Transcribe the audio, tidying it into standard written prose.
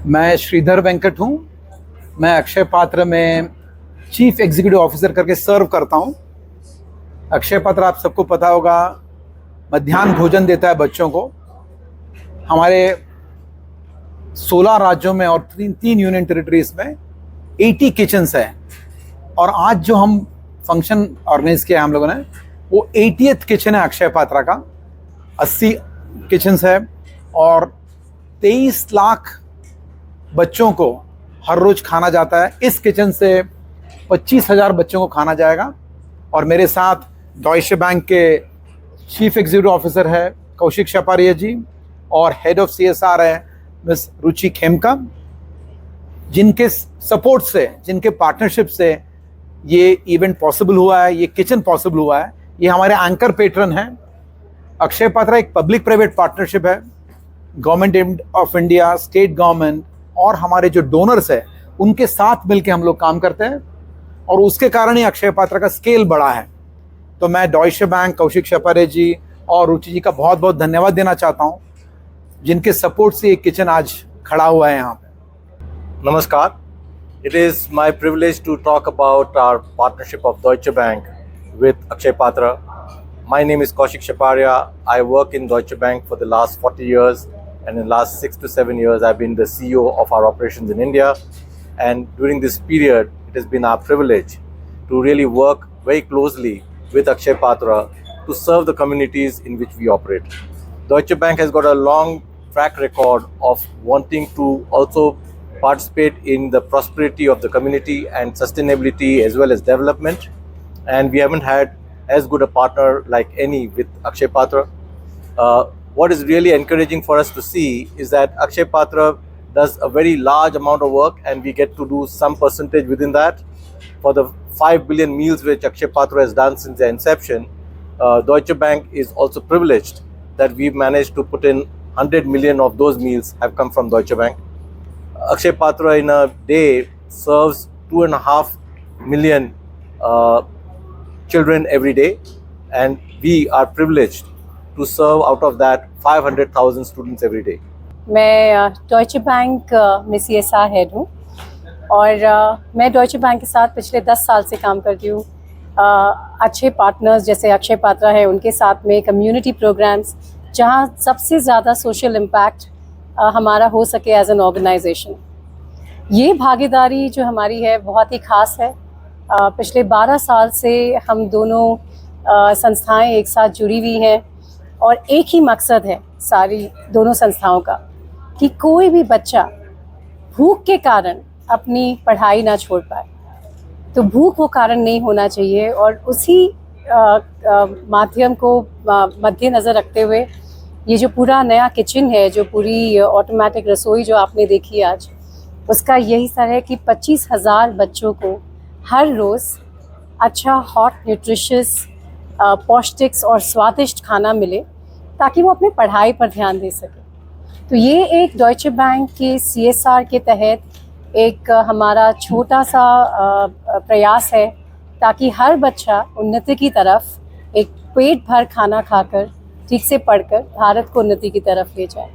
मैं श्रीधर वेंकट हूँ। मैं अक्षय पात्र में चीफ एग्जीक्यूटिव ऑफिसर करके सर्व करता हूँ। अक्षय पात्र आप सबको पता होगा, मध्याह्न भोजन देता है बच्चों को। हमारे 16 राज्यों में और तीन यूनियन टेरिटरीज में 80 किचन्स है। और आज जो हम फंक्शन ऑर्गेनाइज किया है हम लोगों ने, वो 80th किचन है अक्षय पात्रा का। 80 किचन्स है और 23 लाख बच्चों को हर रोज खाना जाता है। इस किचन से 25,000 बच्चों को खाना जाएगा। और मेरे साथ डॉइचे बैंक के चीफ एग्जीक्यूटिव ऑफिसर है कौशिक छपारिया जी और हेड ऑफ CSR है मिस रुचि खेमका, जिनके सपोर्ट से, जिनके पार्टनरशिप से ये इवेंट पॉसिबल हुआ है, ये किचन पॉसिबल हुआ है। ये हमारे एंकर पेट्रन हैं। अक्षय पात्रा एक पब्लिक प्राइवेट पार्टनरशिप है। Government of India, state government और हमारे जो डोनर्स है उनके साथ मिलकर हम लोग काम करते हैं और उसके कारण ही अक्षय पात्रा का स्केल बड़ा है। तो मैं डॉइचे बैंक, कौशिक छपारे जी और रुचि जी का बहुत बहुत धन्यवाद देना चाहता हूं, जिनके सपोर्ट से ये किचन आज खड़ा हुआ है यहाँ पे। नमस्कार, it is my privilege to talk about our partnership of Deutsche Bank with Akshay Patra. My name is Kaushik Shaparia. I work in Deutsche Bank for the last 40 years, and in the last 6 to 7 years I've been the CEO of our operations in India. And during this period it has been our privilege to really work very closely with Akshay Patra to serve the communities in which we operate. Deutsche Bank has got a long track record of wanting to also participate in the prosperity of the community and sustainability as well as development, and we haven't had as good a partner like any with Akshay Patra. What is really encouraging for us to see is that Akshay Patra does a very large amount of work and we get to do some percentage within that. For the 5 billion meals which Akshay Patra has done since the inception, Deutsche Bank is also privileged that we've managed to put in 100 million of those meals have come from Deutsche Bank. Akshay Patra in a day serves 2.5 million children every day, and we are privileged to serve out of that 500,000 students every day. मैं डॉइचे bank में CSR head हूँ और मैं डॉइचे bank के साथ पिछले 10 साल से काम करती हूँ। अच्छे पार्टनर्स जैसे अक्षय पात्रा है, उनके साथ में कम्युनिटी प्रोग्राम्स जहाँ सबसे ज़्यादा सोशल इम्पैक्ट हमारा हो सके एज एन ऑर्गेनाइजेशन। ये भागीदारी जो हमारी है बहुत ही ख़ास है। पिछले 12 साल से हम दोनों संस्थाएं एक साथ जुड़ी हुई हैं और एक ही मकसद है सारी दोनों संस्थाओं का कि कोई भी बच्चा भूख के कारण अपनी पढ़ाई ना छोड़ पाए। तो भूख वो कारण नहीं होना चाहिए और उसी माध्यम को मद्देनज़र रखते हुए ये जो पूरा नया किचन है, जो पूरी ऑटोमेटिक रसोई जो आपने देखी आज, उसका यही सर है कि 25,000 बच्चों को हर रोज़ अच्छा हॉट न्यूट्रिशियस पौष्टिक और स्वादिष्ट खाना मिले ताकि वो अपनी पढ़ाई पर ध्यान दे सके। तो ये एक डॉइचे बैंक के CSR के तहत एक हमारा छोटा सा प्रयास है ताकि हर बच्चा उन्नति की तरफ, एक पेट भर खाना खाकर, ठीक से पढ़कर भारत को उन्नति की तरफ ले जाए।